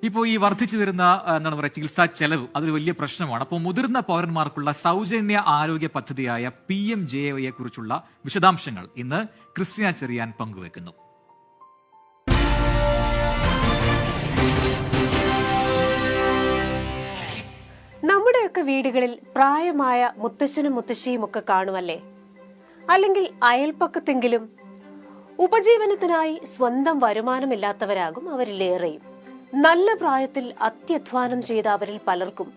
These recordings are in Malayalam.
ഇപ്പോൾ ഈ വർദ്ധിച്ചു വരുന്ന എന്താണ് പറയുക ചികിത്സാ ചെലവ് അതൊരു വലിയ പ്രശ്നമാണ്. അപ്പോൾ മുതിർന്ന പൗരന്മാർക്കുള്ള സൗജന്യ ആരോഗ്യ പദ്ധതിയായ PMJAY കുറിച്ചുള്ള വിശദാംശങ്ങൾ ഇന്ന് ക്രിസ്ത്യാ ചെറിയാൻ പങ്കുവെക്കുന്നു. നമ്മുടെയൊക്കെ വീടുകളിൽ പ്രായമായ മുത്തശ്ശനും മുത്തശ്ശിയും ഒക്കെ കാണുമല്ലേ? അല്ലെങ്കിൽ അയൽപ്പക്കത്തെങ്കിലും. ഉപജീവനത്തിനായി സ്വന്തം വരുമാനമില്ലാത്തവരാകും അവരിലേറെയും. നല്ല പ്രായത്തിൽ അത്യധ്വാനം ചെയ്ത അവരിൽ പലർക്കും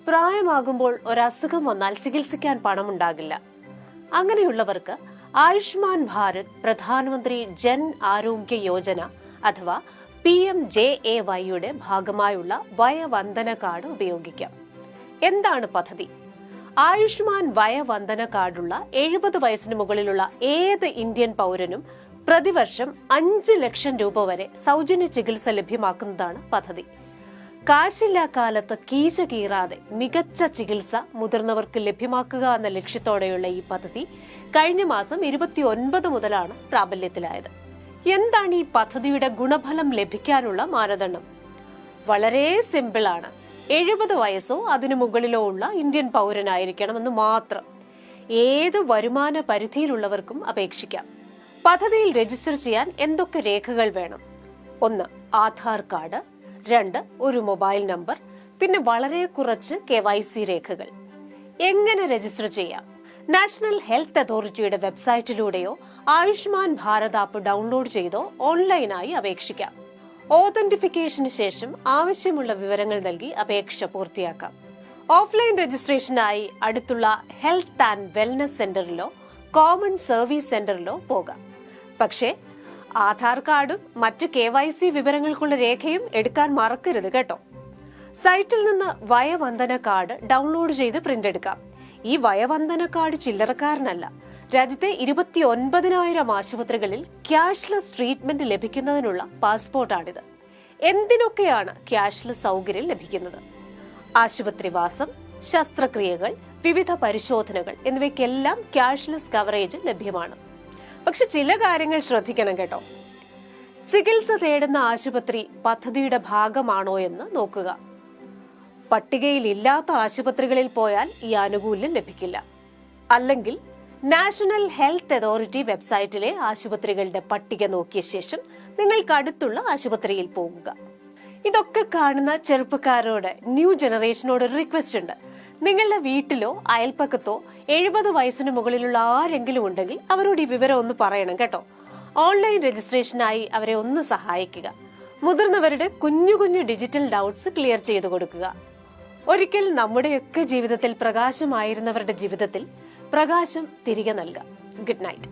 പ്രായമാകുമ്പോൾ ഒരസുഖം വന്നാൽ ചികിത്സിക്കാൻ പണമുണ്ടാകില്ല. അങ്ങനെയുള്ളവർക്ക് ആയുഷ്മാൻ ഭാരത് പ്രധാനമന്ത്രി ജൻ ആരോഗ്യ യോജന അഥവാ PMJAYയുടെ ഭാഗമായുള്ള വയവന്ദന കാർഡ് ഉപയോഗിക്കാം. എന്താണ് പദ്ധതി? ആയുഷ്മാൻ വയവന്ദന കാർഡുള്ള 70 വയസ്സിന് മുകളിലുള്ള ഏത് ഇന്ത്യൻ പൗരനും പ്രതിവർഷം 5 ലക്ഷം രൂപ വരെ സൗജന്യ ചികിത്സ ലഭ്യമാക്കുന്നതാണ് പദ്ധതി. കാശില്ലാ കാലത്ത് കീശ കീറാതെ മികച്ച ചികിത്സ മുതിർന്നവർക്ക് ലഭ്യമാക്കുക എന്ന ലക്ഷ്യത്തോടെയുള്ള ഈ പദ്ധതി കഴിഞ്ഞ മാസം 29 മുതലാണ് പ്രാബല്യത്തിലായത്. എന്താണ് ഈ പദ്ധതിയുടെ ഗുണഫലം ലഭിക്കാനുള്ള മാനദണ്ഡം? വളരെ സിമ്പിളാണ്. 70 വയസ്സോ അതിനു മുകളിലോ ഉള്ള ഇന്ത്യൻ പൗരനായിരിക്കണമെന്ന് മാത്രം. ഏത് വരുമാന പരിധിയിലുള്ളവർക്കും അപേക്ഷിക്കാം. പദ്ധതിയിൽ രജിസ്റ്റർ ചെയ്യാൻ എന്തൊക്കെ രേഖകൾ വേണം? 1. ആധാർ കാർഡ്. 2. ഒരു മൊബൈൽ നമ്പർ. പിന്നെ വളരെ കുറച്ച് KYC രേഖകൾ. എങ്ങനെ രജിസ്റ്റർ ചെയ്യാം? നാഷണൽ ഹെൽത്ത് അതോറിറ്റിയുടെ വെബ്സൈറ്റിലൂടെയോ ആയുഷ്മാൻ ഭാരത് ആപ്പ് ഡൗൺലോഡ് ചെയ്തോ ഓൺലൈനായി അപേക്ഷിക്കാം. ഓതന്റിഫിക്കേഷന് ശേഷം ആവശ്യമുള്ള വിവരങ്ങൾ നൽകി അപേക്ഷ പൂർത്തിയാക്കാം. ഓഫ്ലൈൻ രജിസ്ട്രേഷനായി അടുത്തുള്ള ഹെൽത്ത് ആൻഡ് വെൽനസ് സെന്ററിലോ കോമൺ സർവീസ് സെന്ററിലോ പോകാം. പക്ഷേ ആധാർ കാർഡും മറ്റ് KYC വിവരങ്ങൾക്കുള്ള രേഖയും എടുക്കാൻ മറക്കരുത് കേട്ടോ. സൈറ്റിൽ നിന്ന് വയവന്ദന കാർഡ് ഡൗൺലോഡ് ചെയ്ത് പ്രിന്റ് എടുക്കാം. ഈ വയവന്ദന കാർഡ് ചില്ലറക്കാരനല്ല. രാജ്യത്തെ 29,000 ആശുപത്രികളിൽ ക്യാഷ്ലെസ് ട്രീറ്റ്മെന്റ് ലഭിക്കുന്നതിനുള്ള പാസ്പോർട്ടാണിത്. എന്തിനൊക്കെയാണ് ക്യാഷ്ലെസ് സൗകര്യം ലഭിക്കുന്നത്? ആശുപത്രിവാസം, ശസ്ത്രക്രിയകൾ, വിവിധ പരിശോധനകൾ എന്നിവയ്ക്കെല്ലാം ക്യാഷ്ലെസ് കവറേജ് ലഭ്യമാണ്. പക്ഷെ ചില കാര്യങ്ങൾ ശ്രദ്ധിക്കണം കേട്ടോ. ചികിത്സ തേടുന്ന ആശുപത്രി പദ്ധതിയുടെ ഭാഗമാണോ എന്ന് നോക്കുക. പട്ടികയിൽ ഇല്ലാത്ത ആശുപത്രികളിൽ പോയാൽ ഈ ആനുകൂല്യം ലഭിക്കില്ല. അല്ലെങ്കിൽ നാഷണൽ ഹെൽത്ത് അതോറിറ്റി വെബ്സൈറ്റിലെ ആശുപത്രികളുടെ പട്ടിക നോക്കിയ ശേഷം നിങ്ങൾക്ക് അടുത്തുള്ള ആശുപത്രിയിൽ പോകുക. ഇതൊക്കെ കാണുന്ന ചെറുപ്പക്കാരോട്, ന്യൂ ജനറേഷനോട് ഒരു റിക്വസ്റ്റ് ഉണ്ട്. നിങ്ങളുടെ വീട്ടിലോ അയൽപ്പക്കത്തോ 70 വയസ്സിന് മുകളിലുള്ള ആരെങ്കിലും ഉണ്ടെങ്കിൽ അവരോട് ഈ വിവരം ഒന്ന് പറയണം കേട്ടോ. ഓൺലൈൻ രജിസ്ട്രേഷനായി അവരെ ഒന്ന് സഹായിക്കുക. മുതിർന്നവരുടെ കുഞ്ഞു കുഞ്ഞു ഡിജിറ്റൽ ഡൗട്ട്സ് ക്ലിയർ ചെയ്തു കൊടുക്കുക. ഒരിക്കൽ നമ്മുടെയൊക്കെ ജീവിതത്തിൽ പ്രകാശമായിരുന്നവരുടെ ജീവിതത്തിൽ പ്രകാശം തിരികെ നൽകാം. Good night.